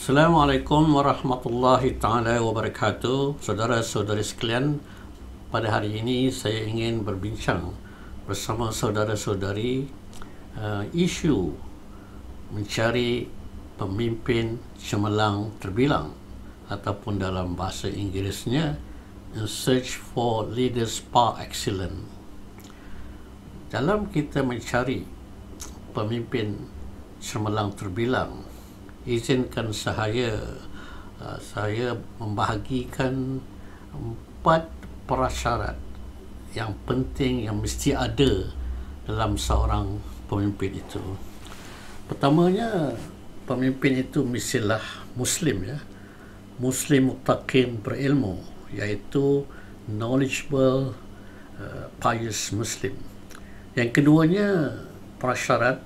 Assalamualaikum warahmatullahi taala wabarakatuh. Saudara-saudari sekalian, pada hari ini saya ingin berbincang bersama saudara-saudari isu mencari pemimpin cemerlang terbilang, ataupun dalam bahasa Inggerisnya in search for leaders par excellence. Dalam kita mencari pemimpin cemerlang terbilang, izinkan saya membahagikan 4 prasyarat yang penting yang mesti ada dalam seorang pemimpin itu. Pertamanya, pemimpin itu mestilah Muslim, Muslim muttaqin berilmu, iaitu knowledgeable, pious Muslim. Yang keduanya, prasyarat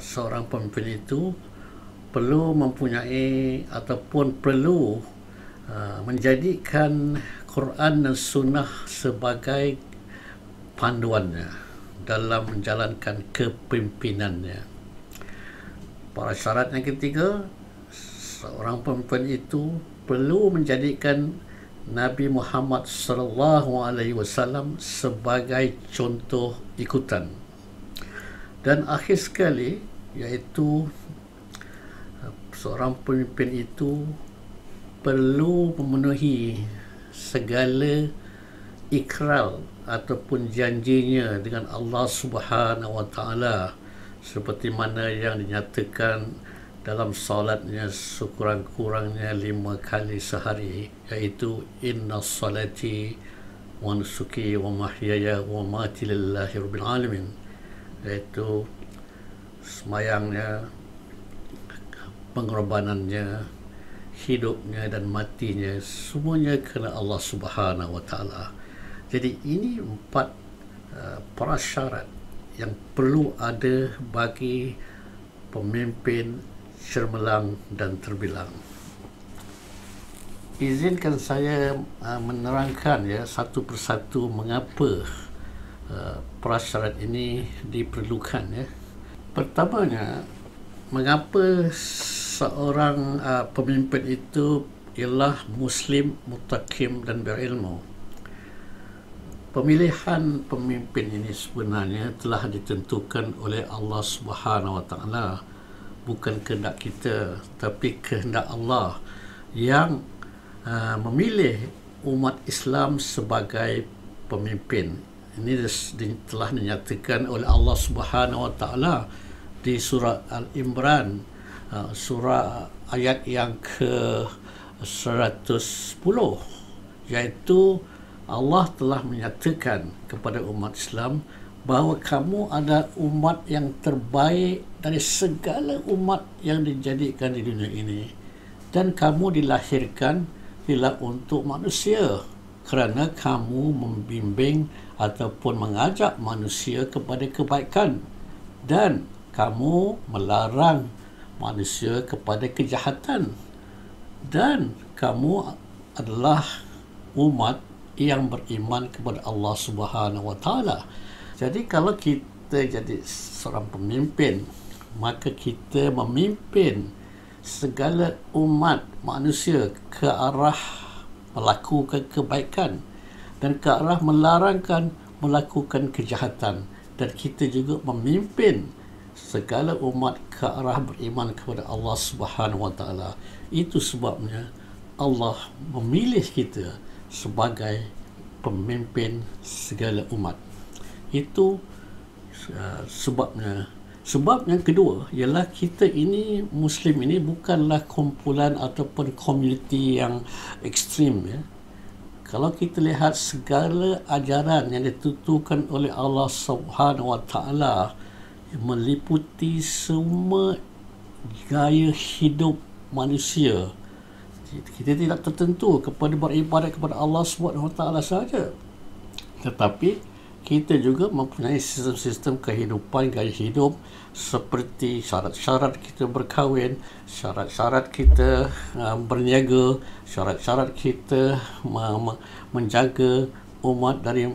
seorang pemimpin itu perlu mempunyai ataupun perlu menjadikan Quran dan Sunnah sebagai panduannya dalam menjalankan kepemimpinannya. Prasyarat yang ketiga, seorang pemimpin itu perlu menjadikan Nabi Muhammad SAW sebagai contoh ikutan. Dan akhir sekali, iaitu seorang pemimpin itu perlu memenuhi segala ikrar ataupun janjinya dengan Allah Subhanahu wa taala, seperti mana yang dinyatakan dalam solatnya sekurang-kurangnya 5 kali sehari, iaitu inna salati wa nusuki wa mahyaya wa mamati lillahi rabbil alamin, iaitu semayangnya, pengorbanannya, hidupnya dan matinya semuanya kerana Allah Subhanahu wa taala. Jadi ini 4 prasyarat yang perlu ada bagi pemimpin cemerlang dan terbilang. Izinkan saya menerangkan satu persatu mengapa prasyarat ini diperlukan. Pertamanya, mengapa seorang pemimpin itu ialah Muslim muttaqin dan berilmu. Pemilihan pemimpin ini sebenarnya telah ditentukan oleh Allah Subhanahu wa taala, bukan kehendak kita, tapi kehendak Allah yang memilih umat Islam sebagai pemimpin. Ini telah dinyatakan oleh Allah Subhanahu wa taala di surah Al-Imran, surah ayat yang ke-110, iaitu Allah telah menyatakan kepada umat Islam bahawa kamu adalah umat yang terbaik dari segala umat yang dijadikan di dunia ini, dan kamu dilahirkan ialah untuk manusia kerana kamu membimbing ataupun mengajak manusia kepada kebaikan, dan kamu melarang manusia kepada kejahatan, dan kamu adalah umat yang beriman kepada Allah Subhanahu wa taala. Jadi kalau kita jadi seorang pemimpin, maka kita memimpin segala umat manusia ke arah melakukan kebaikan dan ke arah melarangkan melakukan kejahatan, dan kita juga memimpin segala umat ke arah beriman kepada Allah Subhanahu wa taala. Itu sebabnya Allah memilih kita sebagai pemimpin segala umat. Itu sebabnya. Sebab yang kedua ialah kita ini, Muslim ini, bukanlah kumpulan ataupun komuniti yang ekstrim. Kalau kita lihat segala ajaran yang dituturkan oleh Allah Subhanahu wa taala meliputi semua gaya hidup manusia. Kita tidak tertentu kepada beribadat kepada Allah Subhanahu wa taala saja, tetapi kita juga mempunyai sistem-sistem kehidupan, gaya hidup, seperti syarat-syarat kita berkahwin, syarat-syarat kita berniaga, syarat-syarat kita menjaga umat dari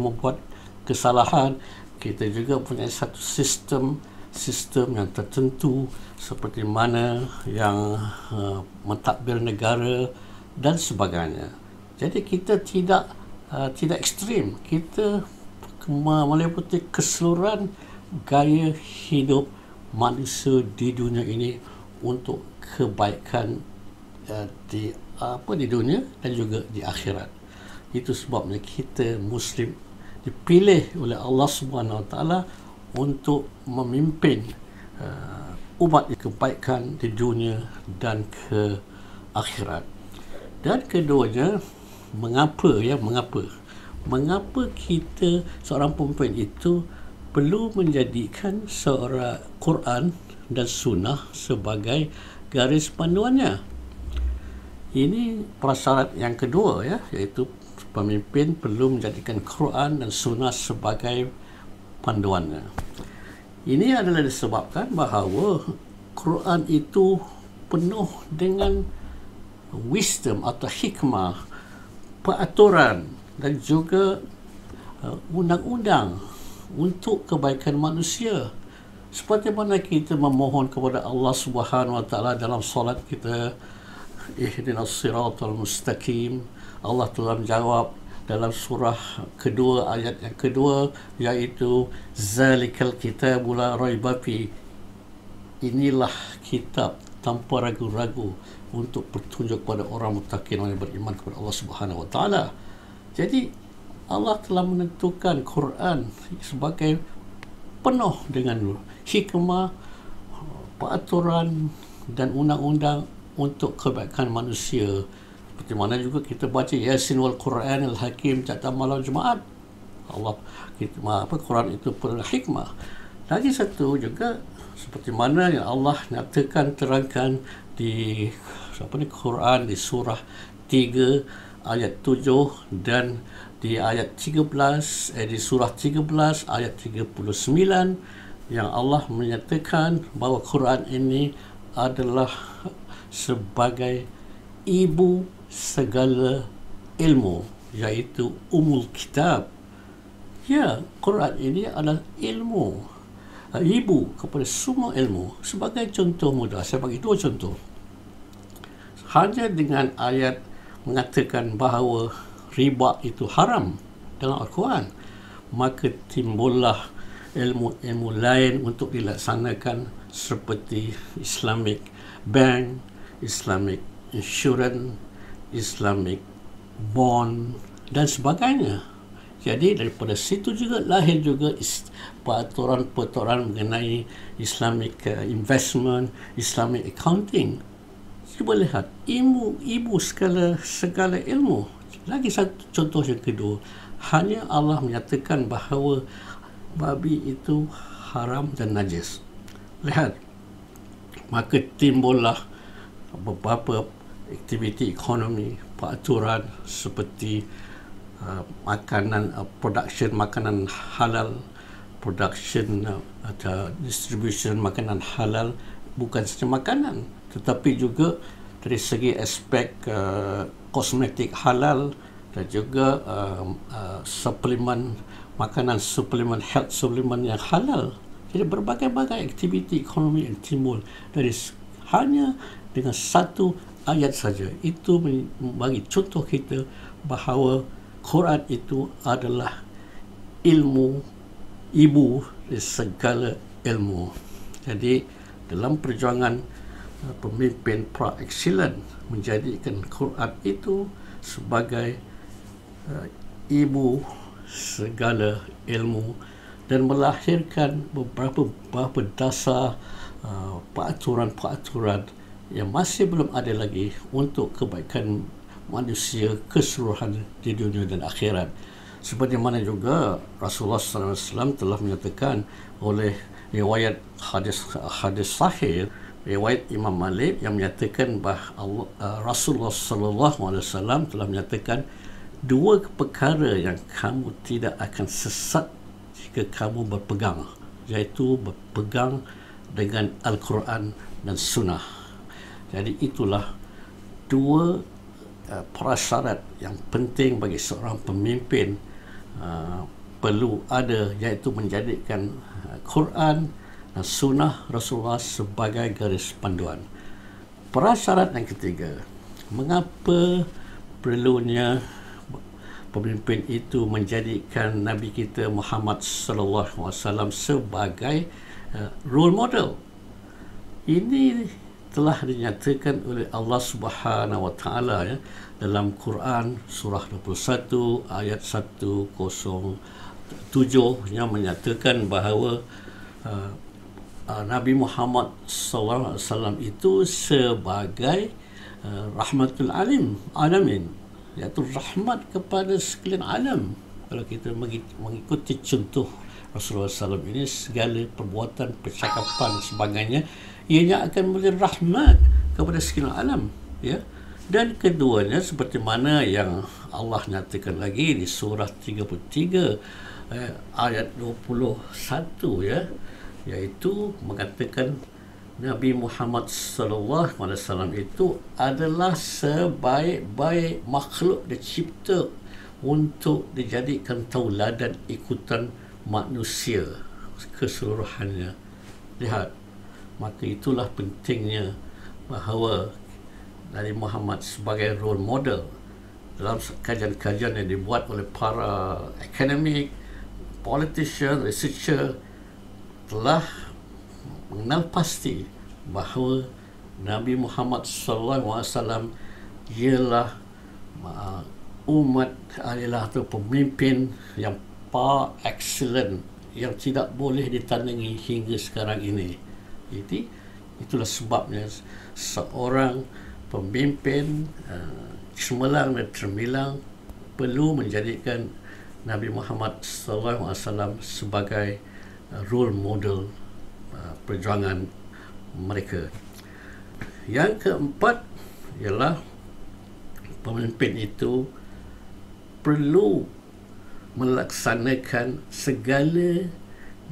membuat kesalahan. Kita juga punya satu sistem sistem yang tertentu seperti mana yang mentadbir negara dan sebagainya. Jadi kita tidak ekstrim, kita meliputi keseluruhan gaya hidup manusia di dunia ini untuk kebaikan di dunia dan juga di akhirat. Itu sebabnya kita Muslim dipilih oleh Allah Subhanahu Wa Taala untuk memimpin umat kebaikan di dunia dan ke akhirat. Dan keduanya, mengapa kita seorang pemimpin itu perlu menjadikan seorang Quran dan Sunnah sebagai garis panduannya. Ini prasyarat yang kedua, iaitu pemimpin perlu menjadikan Quran dan Sunnah sebagai panduannya. Ini adalah disebabkan bahawa Quran itu penuh dengan wisdom atau hikmah, peraturan dan juga undang-undang untuk kebaikan manusia. Seperti mana kita memohon kepada Allah Subhanahu Wa Taala dalam solat kita, ihdinas siratal mustaqim. Allah telah menjawab dalam surah kedua, ayat yang kedua, iaitu zalikal kitabul la raiba fi. Inilah kitab tanpa ragu-ragu untuk petunjuk kepada orang muttaqin yang beriman kepada Allah Subhanahu Wa Taala. Jadi Allah telah menentukan Quran sebagai penuh dengan hikmah, peraturan dan undang-undang untuk kebaikan manusia. Seperti mana juga kita baca Yasin wal Quran al Hakim setiap malam Jumaat. Quran itu penuh hikmah. Lagi satu juga seperti mana yang Allah nyatakan terangkan di Quran di surah 3 ayat 7 dan di ayat 13 di surah 13 ayat 39 yang Allah menyatakan bahawa Quran ini adalah sebagai ibu segala ilmu, iaitu Ummul Kitab. Ya, Quran ini adalah ilmu, ibu kepada semua ilmu. Sebagai contoh mudah, saya bagi dua contoh. Hanya dengan ayat mengatakan bahawa riba itu haram dalam Al-Quran, maka timbullah ilmu-ilmu lain untuk dilaksanakan seperti Islamic Bank, Islamic Insurance, Islamic Bond dan sebagainya. Jadi daripada situ juga lahir juga peraturan-peraturan mengenai Islamic Investment, Islamic Accounting. Cuba lihat, ibu segala ilmu. Lagi satu contoh yang kedua, hanya Allah menyatakan bahawa babi itu haram dan najis. Lihat, maka timbullah beberapa aktiviti ekonomi, peraturan seperti makanan, production makanan halal, production atau distribution makanan halal, bukan saja makanan tetapi juga dari segi aspek kosmetik halal dan juga suplemen makanan, suplemen health suplemen yang halal. Jadi berbagai-bagai aktiviti ekonomi yang timbul dari hanya dengan satu ayat saja. Itu bagi contoh kita bahawa Quran itu adalah ilmu, ibu dari segala ilmu. Jadi dalam perjuangan pemimpin pra-excellent menjadikan Quran itu sebagai ibu segala ilmu dan melahirkan beberapa dasar peraturan-peraturan yang masih belum ada lagi untuk kebaikan manusia keseluruhan di dunia dan akhirat. Seperti mana juga Rasulullah SAW telah menyatakan oleh riwayat hadis sahih, riwayat Imam Malik yang menyatakan bahawa Rasulullah SAW telah menyatakan dua perkara yang kamu tidak akan sesat jika kamu berpegang, iaitu berpegang dengan Al-Quran dan Sunnah. Jadi itulah dua prasyarat yang penting bagi seorang pemimpin perlu ada, iaitu menjadikan Quran dan sunnah Rasulullah sebagai garis panduan. Prasyarat yang ketiga, mengapa perlunya pemimpin itu menjadikan Nabi kita Muhammad sallallahu alaihi wasallam sebagai role model? Ini telah dinyatakan oleh Allah Subhanahu wa taala dalam Quran surah 21 ayat 107 yang menyatakan bahawa Nabi Muhammad sallallahu alaihi wasallam itu sebagai rahmatul alamin, iaitu rahmat kepada sekalian alam. Kalau kita mengikuti contoh Rasulullah SAW ini, segala perbuatan, percakapan dan sebagainya, ianya akan memberi rahmat kepada sekalian alam, ya. Dan keduanya, seperti mana yang Allah nyatakan lagi di surah 33 ayat 21, ya, iaitu mengatakan Nabi Muhammad sallallahu alaihi wasallam itu adalah sebaik-baik makhluk dicipta untuk dijadikan tauladan ikutan manusia keseluruhannya. Lihat, maka itulah pentingnya bahawa Nabi Muhammad sebagai role model dalam kajian-kajian yang dibuat oleh para akademik, politician, researcher, telah mengenal pasti bahawa Nabi Muhammad SAW ialah umat, adalah atau pemimpin yang par excellent, yang tidak boleh ditandingi hingga sekarang ini. Jadi itulah sebabnya seorang pemimpin cemerlang dan terbilang perlu menjadikan Nabi Muhammad SAW sebagai role model perjuangan mereka. Yang keempat ialah pemimpin itu perlu melaksanakan segala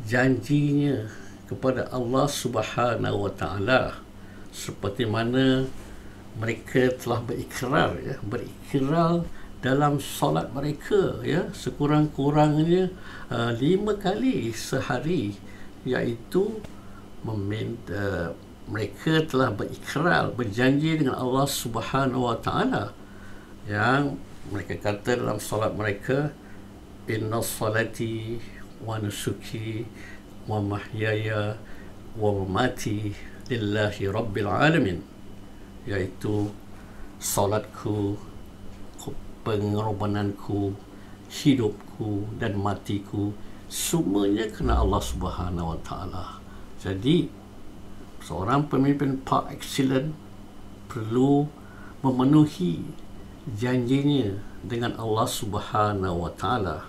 janjinya kepada Allah Subhanahu wa taala, seperti mana mereka telah berikrar dalam solat mereka, ya, sekurang-kurangnya 5 kali sehari, iaitu mereka telah berjanji dengan Allah Subhanahu wa taala, yang mereka kata dalam solat mereka, inna salati wa nusuki wa mahyaya wa mamati lillahi rabbil alamin, iaitu solatku, pengorbananku, hidupku dan matiku, semuanya kerana Allah Subhanahu wa taala. Jadi seorang pemimpin par excellent perlu memenuhi janjinya dengan Allah Subhanahu wa taala.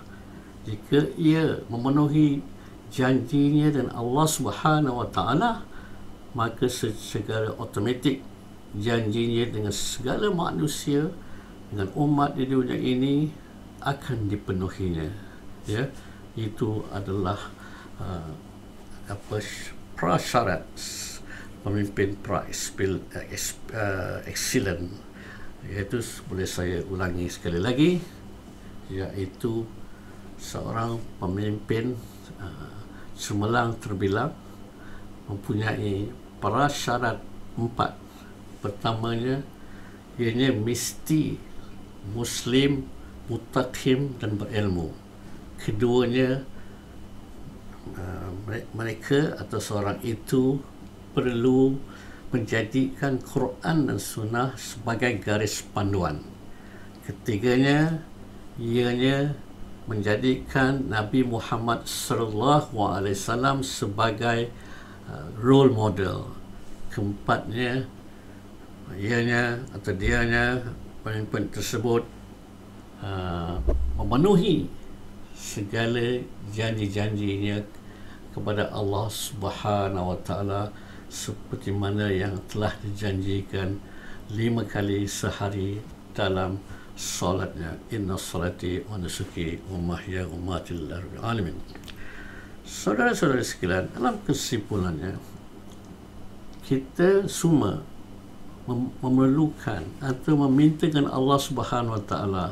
Jika ia memenuhi janjinya dengan Allah Subhanahu wa taala, maka secara automatik janjinya dengan segala manusia, dengan umat di dunia ini akan dipenuhinya, ya. Itu adalah prasyarat pemimpin excellent, iaitu boleh saya ulangi sekali lagi, iaitu seorang pemimpin cemerlang terbilang mempunyai prasyarat 4. Pertamanya, ianya mesti Muslim, mutakim dan berilmu. Keduanya, mereka atau seorang itu perlu menjadikan Quran dan Sunnah sebagai garis panduan. Ketiganya, ianya menjadikan Nabi Muhammad SAW sebagai role model. Keempatnya, ianya atau dianya, pemimpin tersebut memenuhi segala janji-janjinya kepada Allah Subhanahu wa taala, seperti mana yang telah dijanjikan 5 kali sehari dalam solatnya, inna salati wa nusuki wa mahya wa mamati lillahi rabbil alamin. Saudara-saudara sekalian, dalam kesimpulannya, kita semua memerlukan atau memintakan Allah Subhanahu wa taala,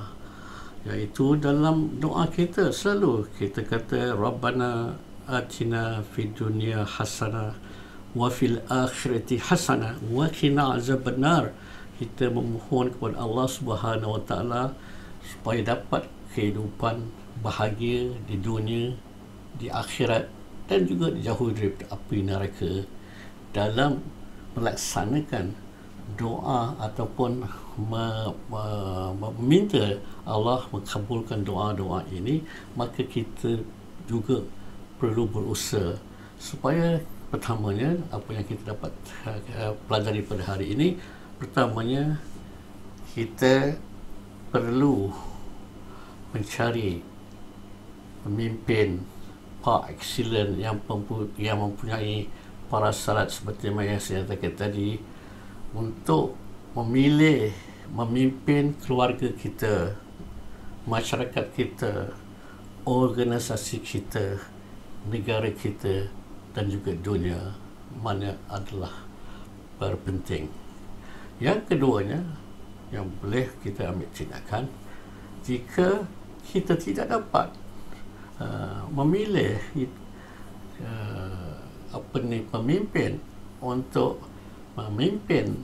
iaitu dalam doa kita selalu kita kata Rabbana atina fid dunya hasanah wa fil akhirati hasanah wa qina azabannar. Kita memohon kepada Allah Subhanahu wa taala supaya dapat kehidupan bahagia di dunia, di akhirat, dan juga dijauhi daripada api neraka dalam melaksanakan doa ataupun meminta Allah mengabulkan doa-doa ini. Maka kita juga perlu berusaha supaya pertamanya apa yang kita dapat pelajari pada hari ini, pertamanya kita perlu mencari pemimpin excellent yang mempunyai prasyarat seperti yang saya katakan tadi untuk memilih memimpin keluarga kita, masyarakat kita, organisasi kita, negara kita, dan juga dunia, mana adalah berpenting. Yang keduanya yang boleh kita ambil tindakan, jika kita tidak dapat memilih pemimpin untuk memimpin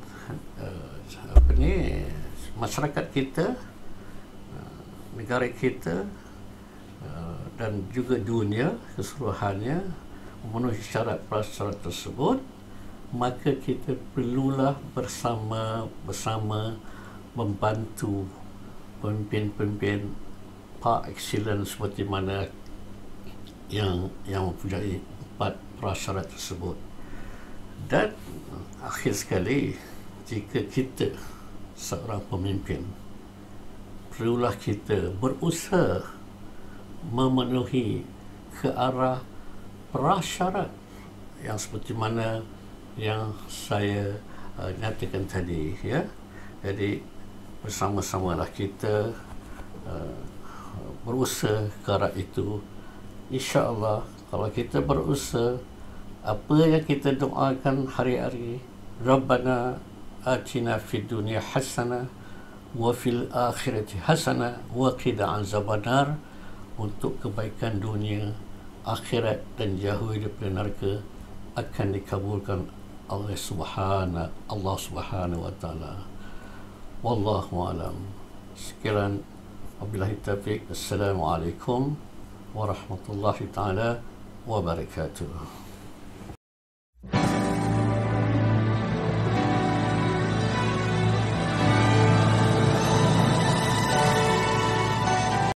masyarakat kita, negara kita, dan juga dunia keseluruhannya memenuhi syarat-syarat tersebut, maka kita perlulah bersama membantu pemimpin-pemimpin excellent seperti mana yang mempunyai 4 prasyarat tersebut. Dan akhir sekali, jika kita seorang pemimpin, perlulah kita berusaha memenuhi ke arah prasyarat yang seperti mana yang saya nyatakan tadi, ya. Jadi bersama-samalah kita berusaha ke arah itu. InsyaAllah kalau kita berusaha, apa yang kita doakan hari-hari, Rabbana atina fid dunya hasanah wa fil akhirati hasanah wa qina azabannar, untuk kebaikan dunia, akhirat, dan jauhi daripada neraka, akan dikabulkan oleh Allah Subhanahu wa taala. Wallahu alam. Sekian, wabillahi taufiq. Assalamualaikum warahmatullahi taala wabarakatuh.